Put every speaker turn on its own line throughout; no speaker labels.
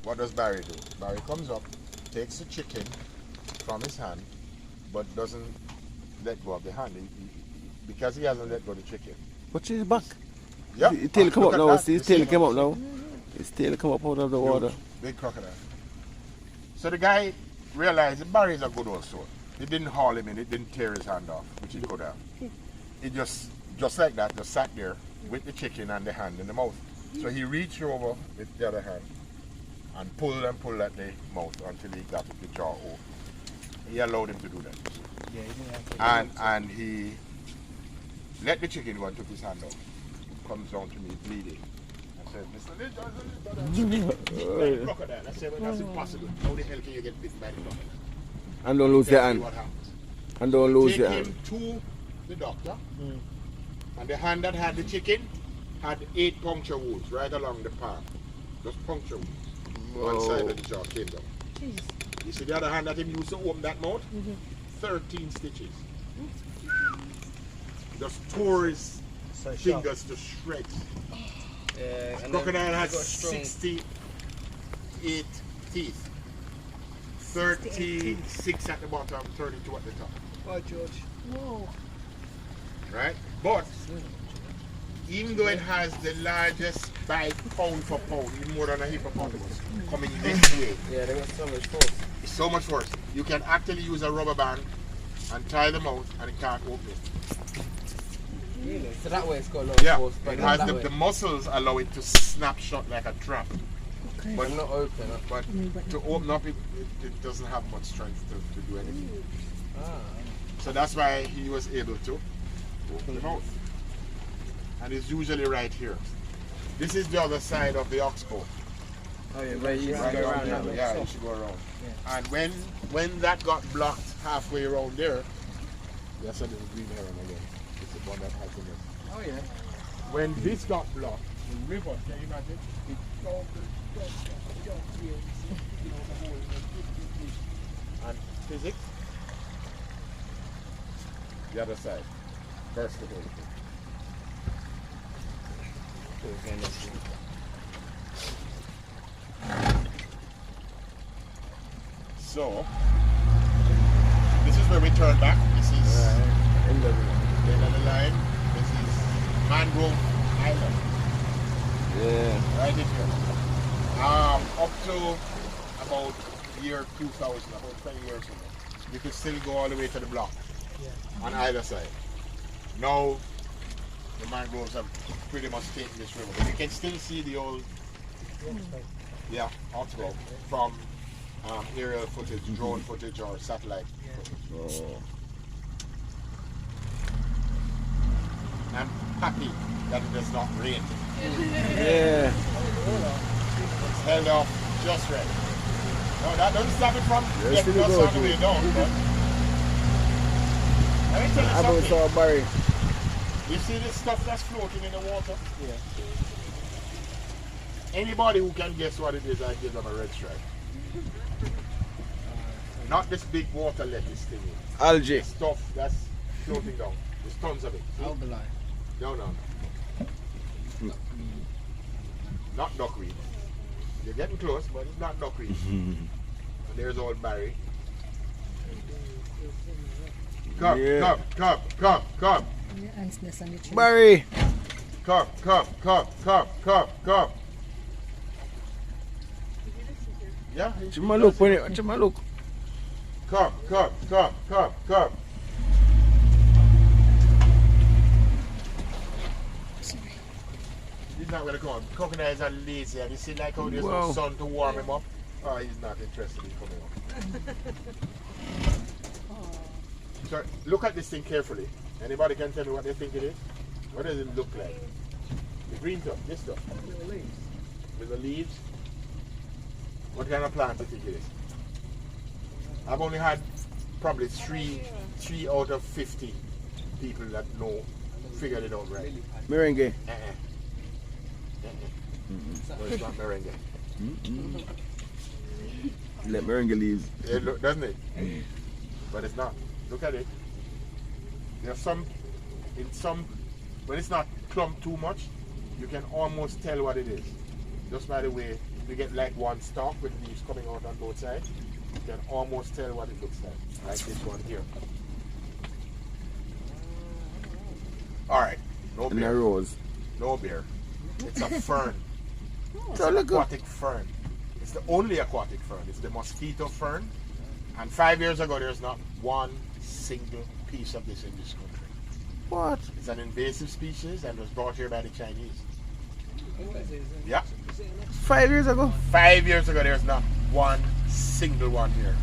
what does Barry do? Barry comes up, takes the chicken from his hand, but doesn't let go of the hand. Because he hasn't let go of the chicken.
Watch his back.
Yeah.
His tail come up now. See his tail come up now. His tail come up out of the water.
Big crocodile. So the guy realized that Barry is a good old soul. He didn't haul him in, it didn't tear his hand off, which he could have. He just like that, just sat there with the chicken and the hand in the mouth. So he reached over with the other hand and pulled at the mouth until he got the jaw open. He allowed him to do that. And he let the chicken go and took his hand out. Comes down to me bleeding. I said, Mr. Lynch, crocodile. I said, well, that's impossible. How the hell can you get bitten by the crocodile?
And don't lose your hand. And don't lose your hand.
Take him to the doctor. And the hand that had the chicken had 8 puncture wounds right along the palm. Just puncture wounds. One side of the jaw came down. Jeez. You see the other hand that he used to open that mouth? 13 stitches. Just tore his fingers to shreds. Crocodile has 68 teeth. 36 at the bottom, 32 at the top.
Oh, George.
Whoa.
Right? But even though it has the largest bite pound for pound, even more than a hippopotamus, coming this way.
Yeah, they got so much force.
It's so much force. You can actually use a rubber band and tie them out and it can't open it.
Really? So that way it's got a lot of force.
But it has the muscles allow it to snap shut like a trap.
Okay.
But
not open.
But to open up, it doesn't have much strength to do anything. So that's why he was able to open the mouth. And it's usually right here. This is the other side of the oxbow.
Oh yeah, where you
right
go around.
Yeah, you should go around. Yeah. And when that got blocked halfway around there, that's a little green heron again. It's the one that has in it.
Oh yeah.
When this got blocked, the river, can you imagine? It and physics, the other side, burst the whole thing. So, this is where we turn back. This is end of the line. This is Mangrove Island.
Yeah.
Right in here. Up to about year 2000, about 20 years ago. You could still go all the way to the block on either side. Now, the mangroves have pretty much taken this river. But you can still see the old oxbow from aerial footage, drone footage or satellite footage.
Oh.
I'm happy that it does not rain.
Yeah.
It's held off just right. No, that doesn't stop it from getting us all the way down. But let me tell you something.
Barry.
You see this stuff that's floating in the water? Yeah. Anybody who can guess what it is, I give them a red stripe. Not this big water lettuce thing.
Algae.
This stuff that's floating down. There's tons of it.
Algae.
No. Not duckweed. You're getting close, but it's not duckweed. And there's old Barry. Come.
Barry.
Come. Yeah.
Chima look when it. Chima look.
Come. He's not gonna come on. Crocodiles are lazy and you see like how there's no sun to warm him up. Oh, he's not interested in coming up. So look at this thing carefully. Anybody can tell me what they think it is? What does it look like? The green stuff, this stuff. With the leaves. What kind of plant do you think it is? I've only had probably three out of 50 people that figured it out right.
Merengue.
No, it's not merengue.
Let merengue leaves.
It look, doesn't it? But it's not. Look at it. There's some, when it's not clumped too much, you can almost tell what it is. just by the way, you get like one stalk with leaves coming out on both sides. You can almost tell what it looks like this one here. All right, no
And the
bear.
rose.
No bear. It's a fern. It's
So
an
look up.
aquatic fern. It's the only aquatic fern. It's the mosquito fern. And 5 years ago, there's not one single piece of this in this country.
What?
It's an invasive species and was brought here by the Chinese. Yeah.
5 years ago?
5 years ago, there's not one single one here.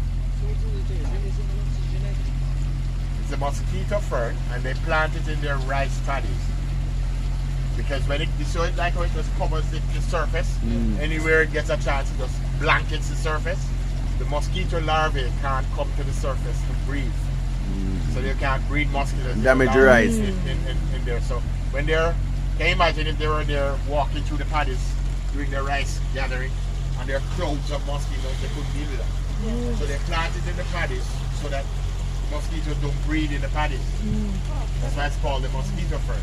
It's a mosquito fern, and they plant it in their rice paddies. Because when it, so it like how it just covers the surface, anywhere it gets a chance, it just blankets the surface. The mosquito larvae can't come to the surface to breathe. So they can't breed mosquitoes.
Damage the rice.
In there. So when they're, can you imagine if they were there walking through the paddies doing their rice gathering and there are crowds of mosquitoes, they couldn't deal with that. So they plant it in the paddies so that mosquitoes don't breed in the paddies. That's why it's called the mosquito fern.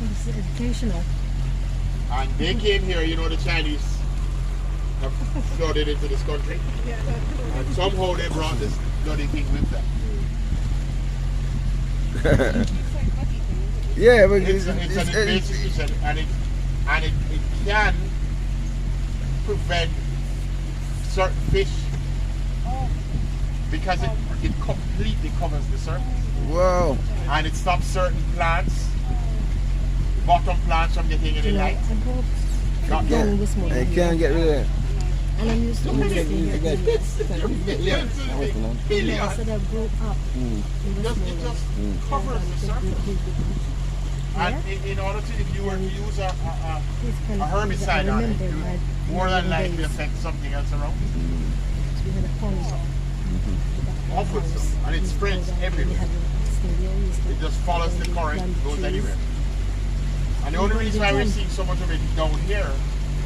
It's educational.
And they came here, you know, the Chinese have flooded into this country. And somehow they brought this bloody thing with them.
Yeah, but
It's an invasive species and it can prevent certain fish because it completely covers the surface.
wow.
And it stops certain plants, bottom plants from getting any light. Not
Yeah.
Down this
I
morning.
can't get rid of it.
And I'm used to understanding that
Millions.
I said I grew up.
It just covers the surface. And in order to, if you were to use a herbicide on it, it would more than likely affect something else around it.
We had a pond.
Awful stuff. And it spreads everywhere. It just follows the current, goes anywhere. And the only reason why we're seeing so much of it down here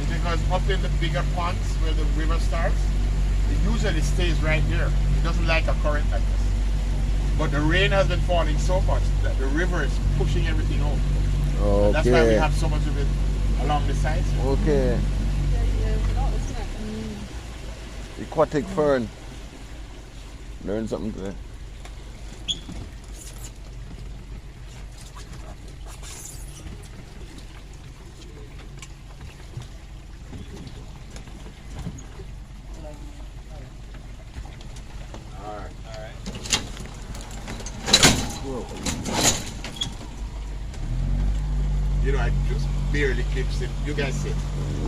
is because up in the bigger ponds where the river starts, it usually stays right there. It doesn't like a current like this. But the rain has been falling so much that the river is pushing everything over. And that's why we
Okay.
have so much of it along the sides.
Okay. Aquatic fern. Learn something today.
You know, I just barely glimpsed him. You guys see it.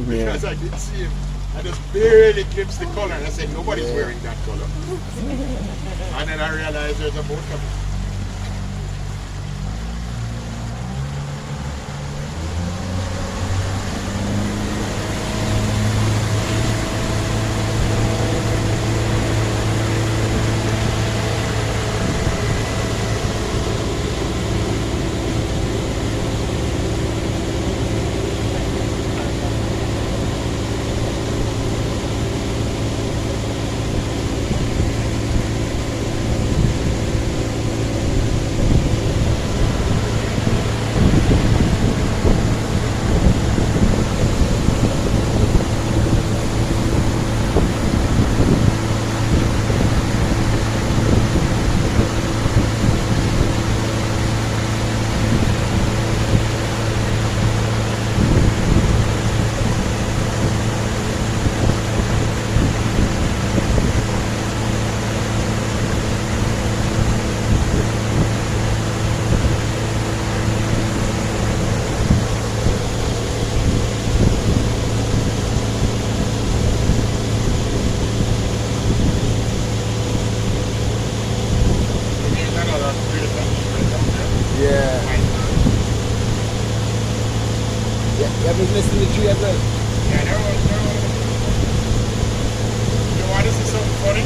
Yeah.
Because I didn't see him. I just barely glimpsed the color and I said, nobody's wearing that color. And then I realized there's a boat coming.
I've been listening to the tree as well.
Yeah, there was. You know why this is something funny?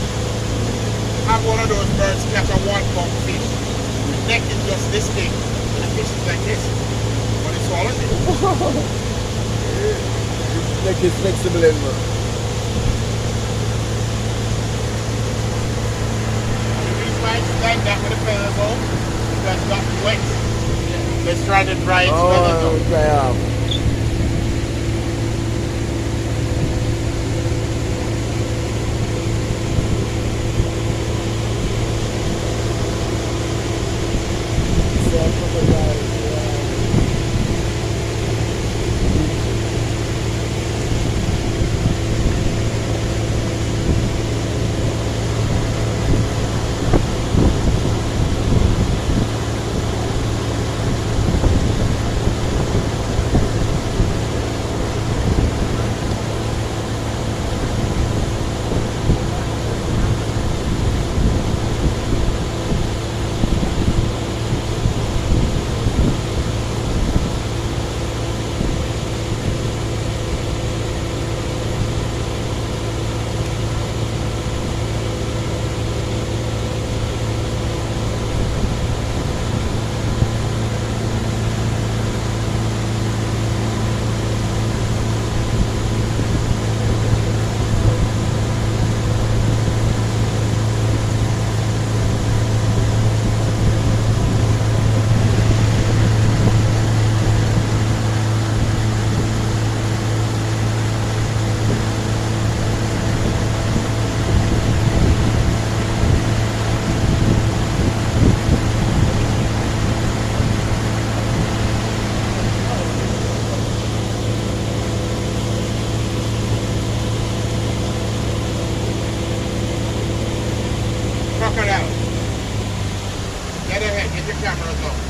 Have one of those birds catch a 1-pound fish. The neck is just this big, and the fish is like this. But it swallows it.
Neck is flexible and
And the reason why it's like that with the feathers home, because it's got wet. Let's try to dry its feathers out.
yeah.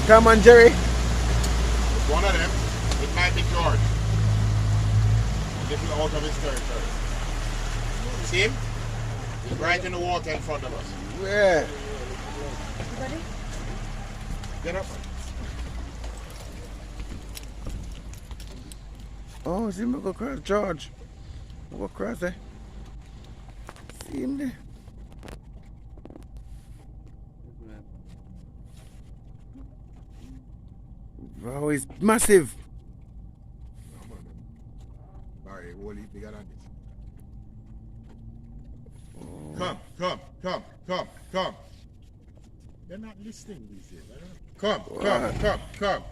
Tom and Jerry.
It's one of them. It might be George. A little out of his territory. See him? He's right in the water in front of us.
Yeah.
Ready?
Get up.
Oh, see him go across George. Go across there. See him there. Wow, he's massive.
Alright, we'll leave bigger than this. Come. They're not listening these days. I don't know. Come.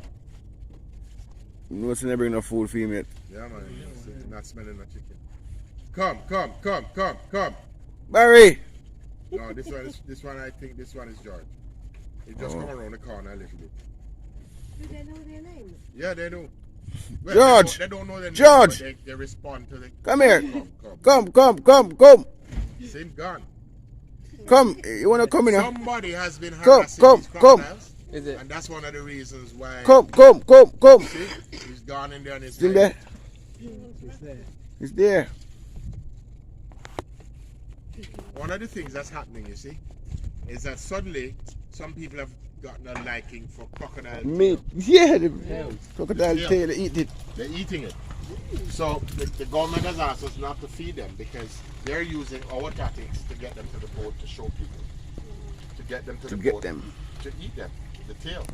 You know, they bring no food for him yet.
Yeah, man. You're not smelling no chicken. Come.
Barry!
No, this one, I think this one is George. He just come around the corner a little bit.
Do they know their names?
Yeah, they do. Well,
George!
They don't know their name,
George!
but they respond to the...
Come here!
Come.
Come!
Same gun.
Come! You wanna come in here?
Somebody has been harassing these
Come.
crocodiles.
Is it?
And that's one of the reasons why...
Come!
See? He's gone in there and he's
Still there?
It's there.
He's there.
One of the things that's happening, you see, is that suddenly some people have gotten a liking for crocodile
Meat.
tail.
Yeah, the crocodile
Yeah.
tail, they eat it.
They're eating it. So the government has asked us not to feed them because they're using our tactics to get them to the boat to show people. To get them to the
get
boat.
them.
To eat them. The tail.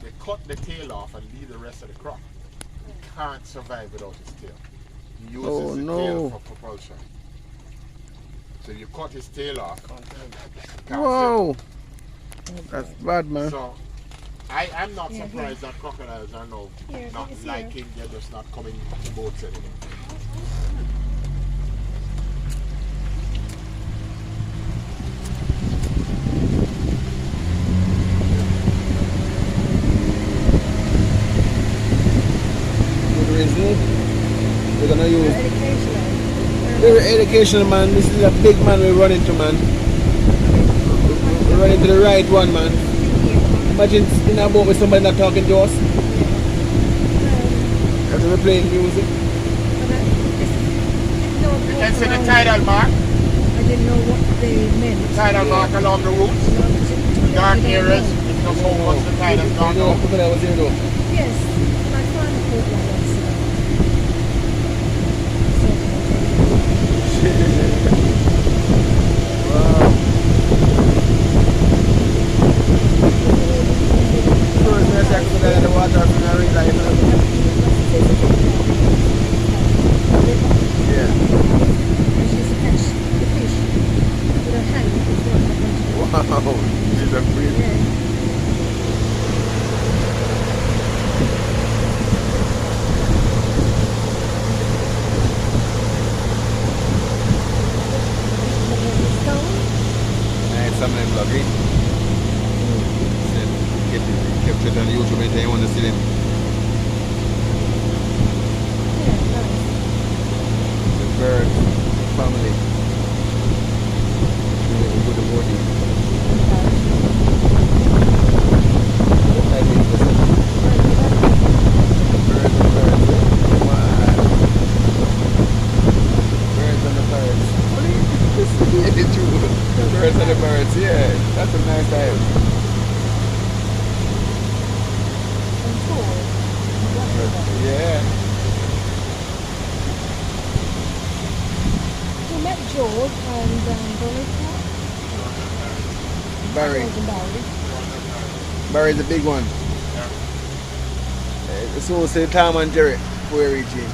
They cut the tail off and leave the rest of the croc. He can't survive without his tail. He uses
Oh,
the
no.
tail for propulsion. So you cut his tail off. he can't
Whoa! That's bad, man.
So I'm not surprised that crocodiles are now
Here,
not
it's
liking, they're just not coming to boats anymore.
Good reason. We're gonna use
Educational.
very educational, man. This is a big man we run into, man. We run into the right one, man. Imagine in a boat with somebody not talking to us. As we're playing music.
You can see the tidal mark,
I didn't know what they meant.
tidal mark along the routes, the dark areas, it's just how much the tide has gone
You know,
down.
crocodile was here though.
Yes, my father thought that was.
Wow. First, there's a crocodile in the water in a real life. Yeah.
And she's catch the fish with her hand before her hand.
Wow. She's a freak.
Yeah.
Some of them vlogging. Kept it on YouTube and they want to see them. The bird family. Really good body. Birds and the parrots. Yeah, true. Birds and the birds, yeah. That's a nice time. Yeah.
We met George and
Barry.
Barry.
Barry's the big one. It's also Tom and Jerry before we reach him.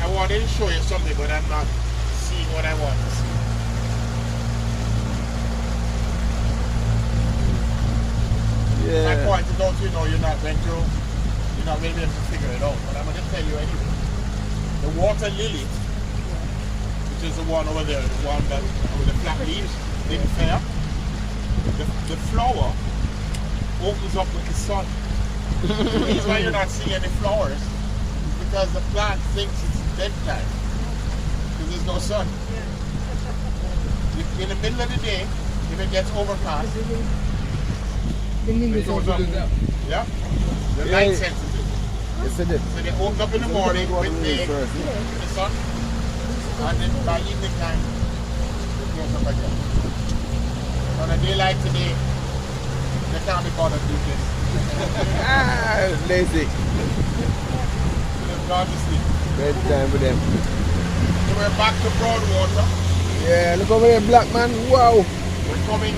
I wanted to show you something, but I'm not seeing what I want to see. I
Yeah.
pointed out, you know, you're not going to be able to figure it out, but I'm going to tell you anyway. The water lily, which is the one over there, the one that with the flat leaves, didn't fair. The flower opens up with the sun. The reason why you're not seeing any flowers is because the plant thinks it's dead time. Because there's no sun. In the middle of the day, if it gets overcast,
The lilies
It
are
goes up.
blue.
Yeah. The
Yeah,
light
yeah.
sensitive.
Yes, it is.
So they open up in the morning with
First.
the sun, and then by evening time, it goes up again. On a day like today, they can't be bothered to do this.
Ah, lazy.
They've gone to sleep.
Bedtime for them.
So we're back to Broadwater.
Yeah, look over there, black man. Wow.
We're coming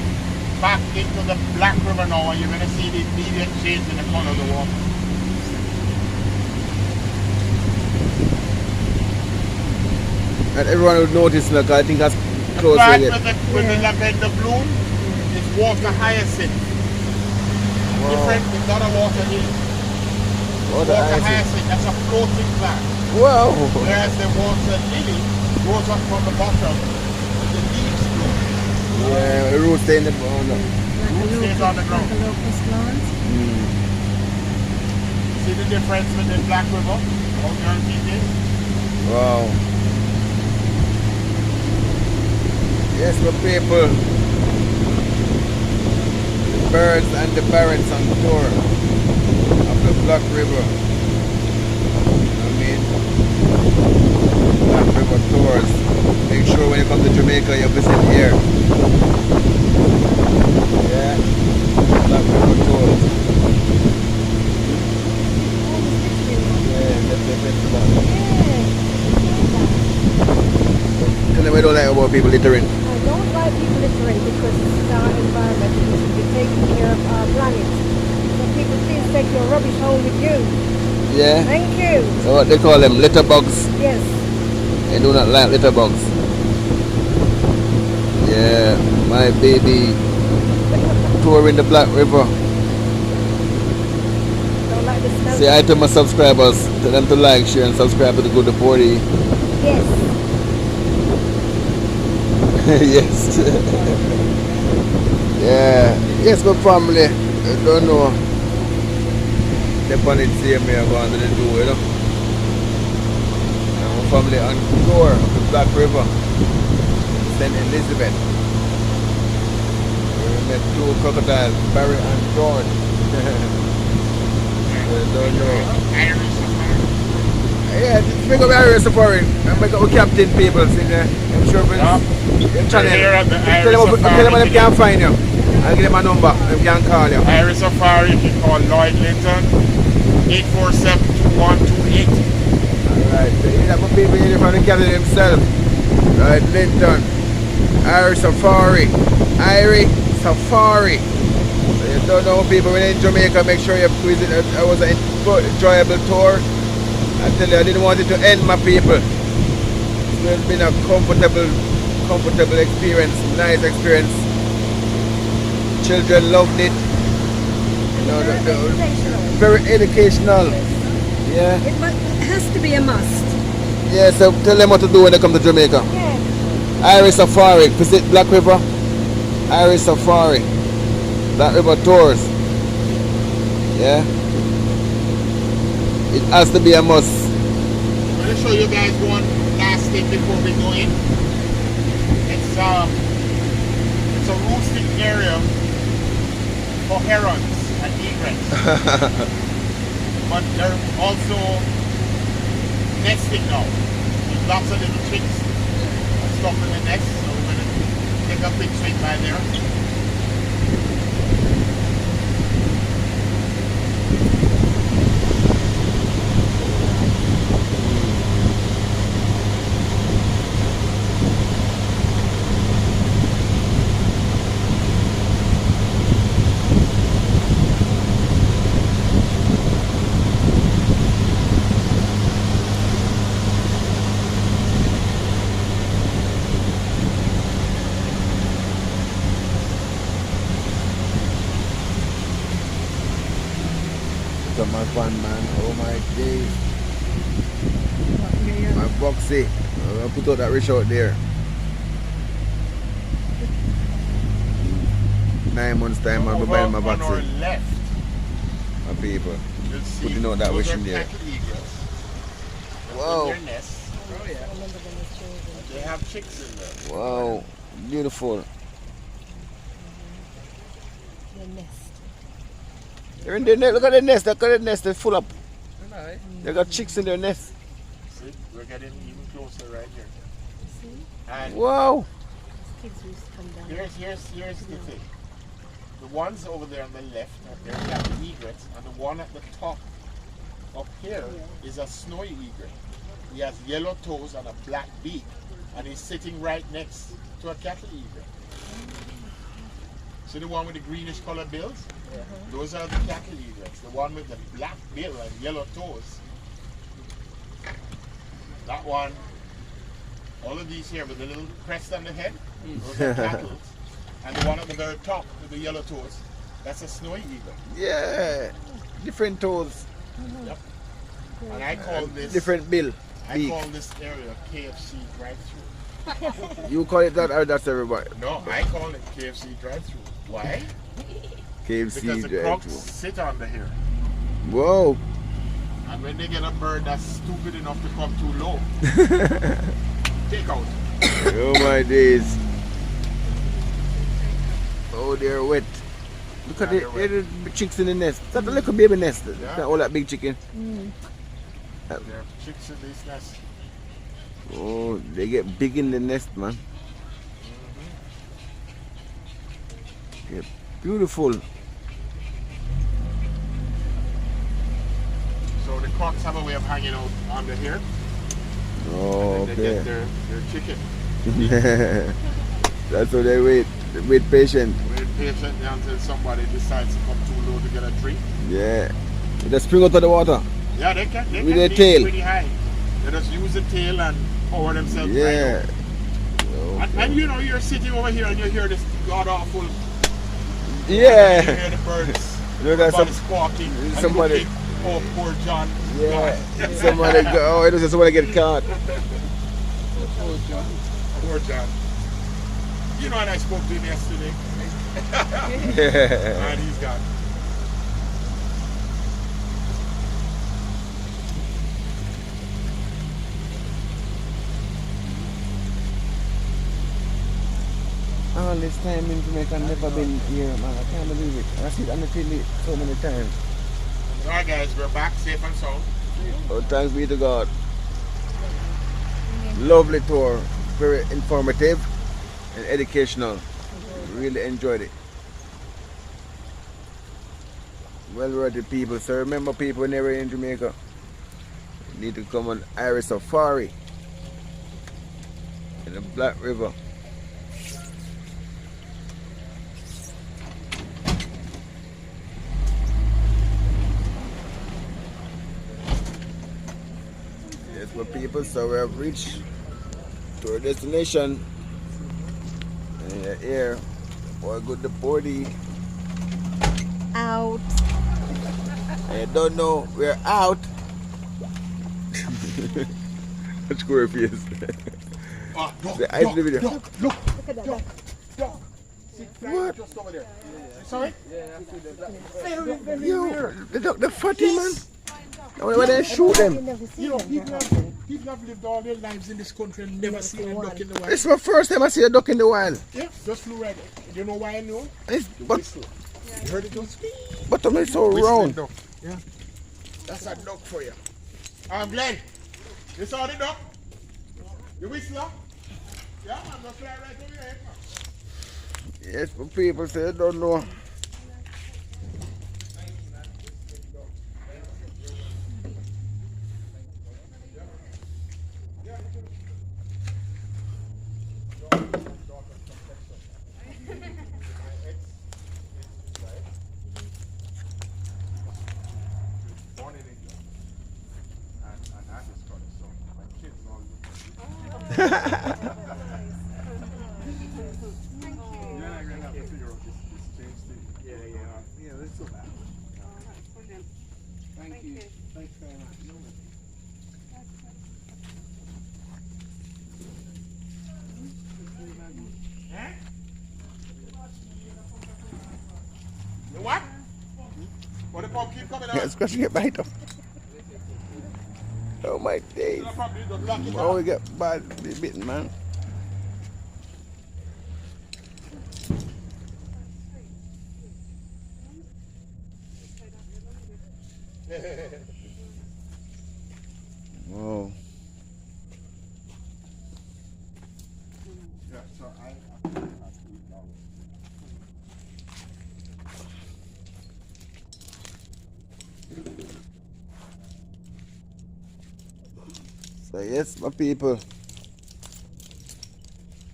back into the Black River now, and you're going to see the immediate change in the color of the water.
And everyone would notice, look, I think that's
The
close
plant
again.
with the lavender bloom is water hyacinth. Different, it's not a water lily.
Water
Water
hyacinth.
hyacinth, that's a floating plant.
Wow.
Whereas the water lily goes up from the bottom with the leaves bloom.
Yeah, the roots stay in the ground.
Stays on the ground.
Like a locust plant.
See the difference with the Black River out there in PJ?
Wow. Yes, my people. The birds and the parrots on tour of the Black River. I mean, Black River tours. Make sure when you come to Jamaica, you visit here. Yeah, Black River tours. Yeah, that's Tell them I don't like about people littering.
I don't like people littering because it's our environment and we should be taking care of our planet. So people please take your rubbish home with you.
Yeah.
Thank you.
So what they call them, litterbugs.
Yes.
I do not like litterbugs. Yeah, my baby touring the Black River.
Don't like the smell.
Say hi to my subscribers. Tell them to like, share and subscribe to the Good Party.
Yes.
Yes. Yeah. Yes, my family. I don't know. Step on it, see me, I go under the door, you know. And my family on tour of the Black River. St. Elizabeth. We met two crocodiles, Barry and George. I don't know. Yeah, speak of Irish Safari. And make up with captain people in there. I'm sure channel.
Here at the
Tell
Irish
them they
Safari.
can find you. I'll give them a number. They can call you.
Irish Safari, you can call Lloyd Linton, 847-2128.
Alright, so you have people here from the captain himself. Right, Linton. Irish Safari. Irish Safari. So you don't know people when in Jamaica, make sure you visit. It was an enjoyable tour. I tell you, I didn't want it to end, my people. It's been a comfortable experience, nice experience. Children loved it. You know, very educational. Yeah.
It has to be a must.
Yeah, so tell them what to do when they come to Jamaica.
Yeah.
Irish Safari, visit Black River. Irish Safari. Black River tours. Yeah. It has to be a must.
I'm going to show you guys one last thing before we go in. It's a roosting area for herons and egrets. But they're also nesting now. There's lots of little chicks and stuff in the nest, so we're going to take a big swing by there.
My fun, man. Oh my days. My boxy. I'll put out that rich out there. 9 months time I'll be buying my
On our
boxy.
left,
My people.
you'll see
Putting out that
those
wish
are
in there.
cattle egrets. They're
Wow.
in their nests.
Oh yeah.
They have chicks in there.
Wow. Beautiful.
The nest.
They're in their nest. Look at the nest. Look at the nest. They're full up.
Right.
They got chicks in their nest.
See, we're getting even closer right here. And
Wow.
Kids used to come down.
here's the thing. The ones over there on the left, they're cattle egrets, and the one at the top up here is a snowy egret. He has yellow toes and a black beak, and he's sitting right next to a cattle egret. See the one with the greenish colored bills? Those are the cattle egrets. The one with the black bill and yellow toes. That one, all of these here with the little crest on the head, those are cattle. And the one at the very top with the yellow toes, that's a snowy egret.
Yeah. Different toes.
Yep. And I call this
Different bill.
I
Beak.
call this area KFC drive-through.
You call it that or that's everybody?
No, I call it KFC drive-through. Why?
KFC
Because the
drive
crocs
through.
sit under here.
Whoa.
And when they get a bird that's stupid enough to come too low, take out.
Oh my days. Oh, they're wet. Look at
Yeah,
the,
they're
the chicks in the nest. That's a little baby nest.
Yeah.
Not all that big chicken.
There are chicks in this nest.
Oh, they get big in the nest, man. Yeah, beautiful.
So the crocs have a way of hanging out under here.
Oh,
And they get
okay.
their chicken.
That's what they wait. They wait patient.
Wait patiently until somebody decides to come too low to get a drink.
Yeah. They just spring out of the water.
Yeah, they can
With their
leap
tail.
pretty high. They just use the tail and power themselves right
Yeah.
out. And you know, you're sitting over here and you hear this god awful. You
Yeah.
hear the birds.
You know, that's
Everybody
some-
squawking. and
somebody-
you think, oh, poor John.
Yeah.
God.
Somebody go. Oh, it was just somebody get caught.
Poor John. You know, and I spoke to him yesterday.
Yeah.
And he's gone.
All this time in Jamaica, I've never been here, man. I can't believe it. I see it on the TV so many times.
Alright guys, we're back safe and sound.
Oh, thanks be to God. Lovely tour. Very informative and educational. Really enjoyed it. Well-rounded people. So remember, people never in Jamaica, you need to come on Irish Safari in the Black River. Yes, my people, so we have reached to our destination. And you're here for a good party.
Out.
I don't know, we're out. Square face.
Ah, look,
The eyes of the video.
look.
Look at that. Look.
What?
Just over there. Sorry?
Yo, the fatty man. Why they shoot them?
You never seen
You know,
them
people
very
have,
often.
people have lived all their lives in this country and never seen a duck in the wild.
This is my first time I see a duck in the wild.
Yeah, just flew right there. You know why I know?
It's, but
You heard it go?
but I'm so
Whistling
round.
duck. Yeah. That's a duck for you. Glenn, you saw the duck? The whistler? Yeah, man, just fly right over your head, man.
Yes, but people say I don't know.
Born in England. And I just got it, so my kids all look at me. You're not going to have to figure out this change thing.
Yeah, that's so bad. Thank you. Thanks very much.
Eh? You what? What the pump keep coming out?
It's going to get bite up. Oh my days.
The pump, you don't lock it
Oh,
up.
we get bad bitten, man. Oh.
Yeah, so I have $2.
So yes, my people.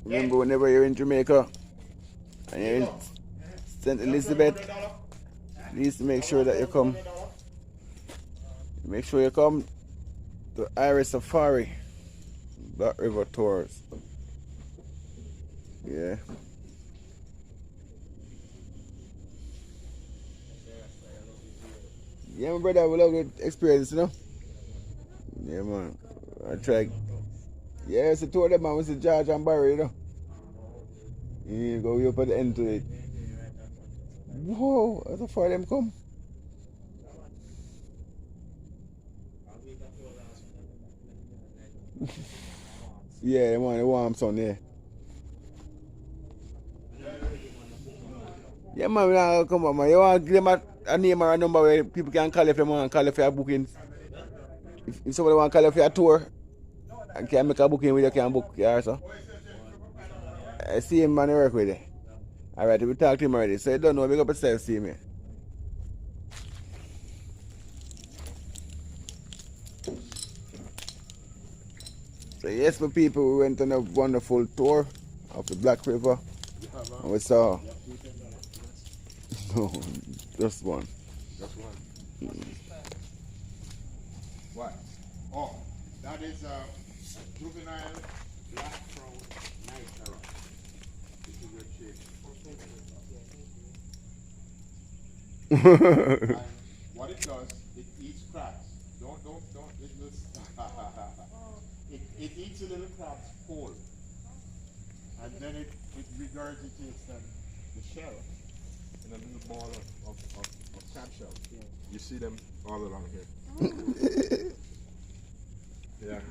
Remember, whenever you're in Jamaica and you're in St. Elizabeth, please make sure that you come. Make sure you come to Iris Safari, Black River Tours. Yeah. Yeah, my brother, we love the experience, you know? Yeah, man. I tried. Yeah, it's a tour of them, man. It's a George and Barry, you know? You go up at the end to it. Whoa, how far them come? Yeah, they want the warm sun, yeah. Yeah, man, now come on, man. You want to give them a name or a number where people can call if they want to call if you have bookings? If somebody want to call if you a tour and can make a booking with you, can book, yeah, so. I see him, man, I work with you. Alright, we talked to him already, so you don't know, big up yourself, see me. So yes, my people, we went on a wonderful tour of the Black River. And we saw... No, just one.
Just one. What? Oh, that is a juvenile black crown night terror. This is your chick. And what it does, it eats crabs. Don't. It eats a little crabs whole. And then it regurgitates them, the shell, in a little ball of crab shell. Yeah. You see them all along here. Yeah.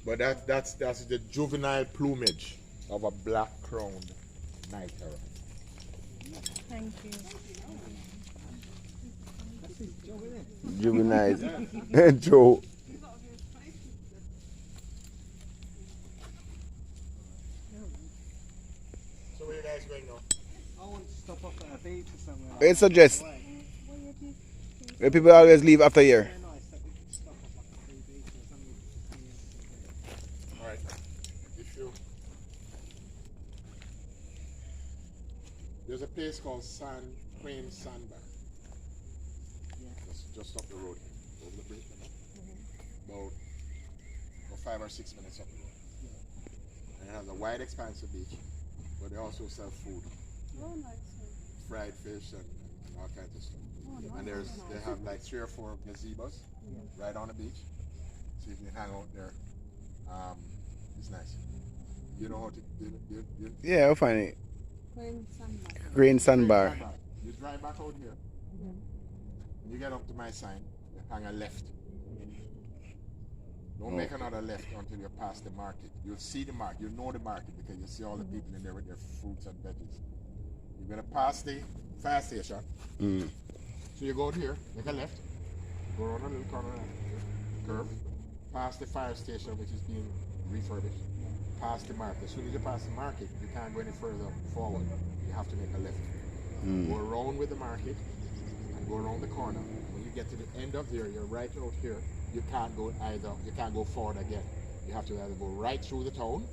But that's the juvenile plumage of a black-crowned night heron.
Thank you.
Juvenile. Joe.
So where you guys going now?
I want to stop off at a beach or somewhere.
I suggest. Where people always leave after a year.
Nice that we could stop off like a free beach or something.
Alright. If you... There's a place called Crane Sandbar. It's just up the road here. Over the bridge, about 5 or 6 minutes up the road. And it has a wide expanse of beach, but they also sell food.
Oh, nice.
Fried fish and all kinds of stuff.
Oh,
And they have like 3 or 4 gazebos right on the beach, so you can hang out there. It's nice. You know how to
Yeah, I'll find it.
Green Sandbar.
Green Sandbar.
You drive back out here. You get up to my sign. You hang a left. Don't make another left until you pass the market. You'll see the market. You know the market because you see all the people in there with their fruits and veggies. You're gonna pass the fire station. So you go out here, make a left, go around a little corner, curve, past the fire station which is being refurbished, past the market. As soon as you pass the market, you can't go any further forward. You have to make a left. Go around with the market and go around the corner. When you get to the end of there, you're right out here. You can't go you can't go forward again. You have to either go right through the town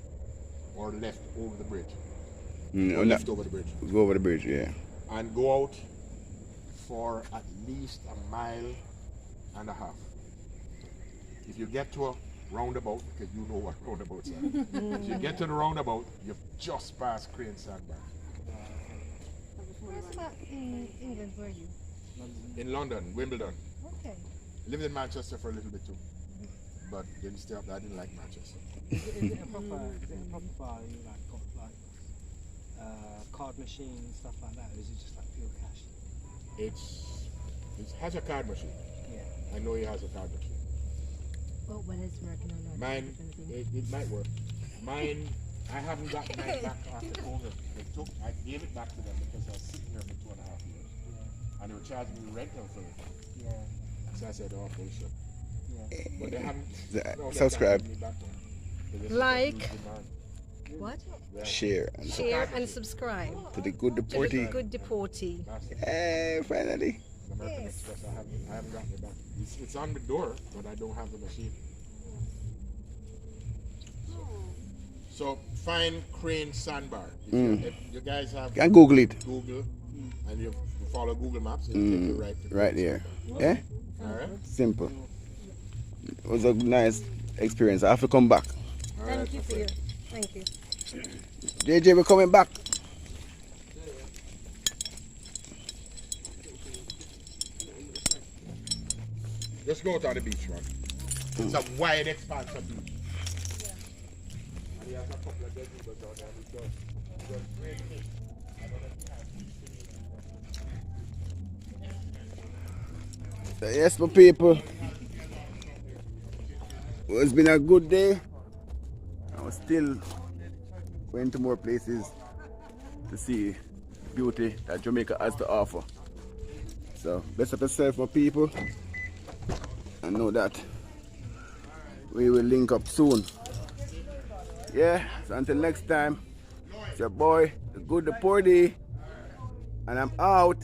or left over the bridge. Or left over the bridge.
Go over the bridge, yeah.
And go out for at least 1.5 miles. If you get to a roundabout, because you know what roundabouts are, if you get to the roundabout, you've just passed Crane Sandbar.
Where's that in England, were you?
In London, Wimbledon.
Okay.
Lived in Manchester for a little bit too, but didn't stay up there. I didn't like Manchester.
Is it a proper bar? You like got like card machine and stuff like that, or is it just like pure cash?
It has a card machine.
Yeah.
I know he has a card machine.
Well, when it's working on that.
Mine, it might work. Mine, I haven't got mine back after COVID. I gave it back to them because I was sitting there for 2.5 years. And they were charging me rental for it.
Yeah.
So I said, oh, full shop.
Yeah.
But they haven't.
Subscribe,
Like. What?
share, and
Share and subscribe
to the good
to the
deportee.
Good Deportee.
Hey, finally.
American
Yes.
Express, I haven't gotten it back. It's on the door, but I don't have the machine. So find Crane Sandbar. If you guys have
Can Google it.
Google and you follow Google Maps, it'll take you right to
Right there. Yeah?
Alright?
Simple. It was a nice experience. I have to come back.
Thank you for your. Thank you.
JJ, we're coming back.
Just go to the beach, man. It's a wide expanse of beach. And he has a couple of gazebos down there. He does great things. I don't know if you have
Yes, my people. Well, it's been a good day. I'm still going to more places to see beauty that Jamaica has to offer. So, best of yourself, my people. And know that we will link up soon. Yeah, so until next time, it's your boy, the Good Deportee, and I'm out.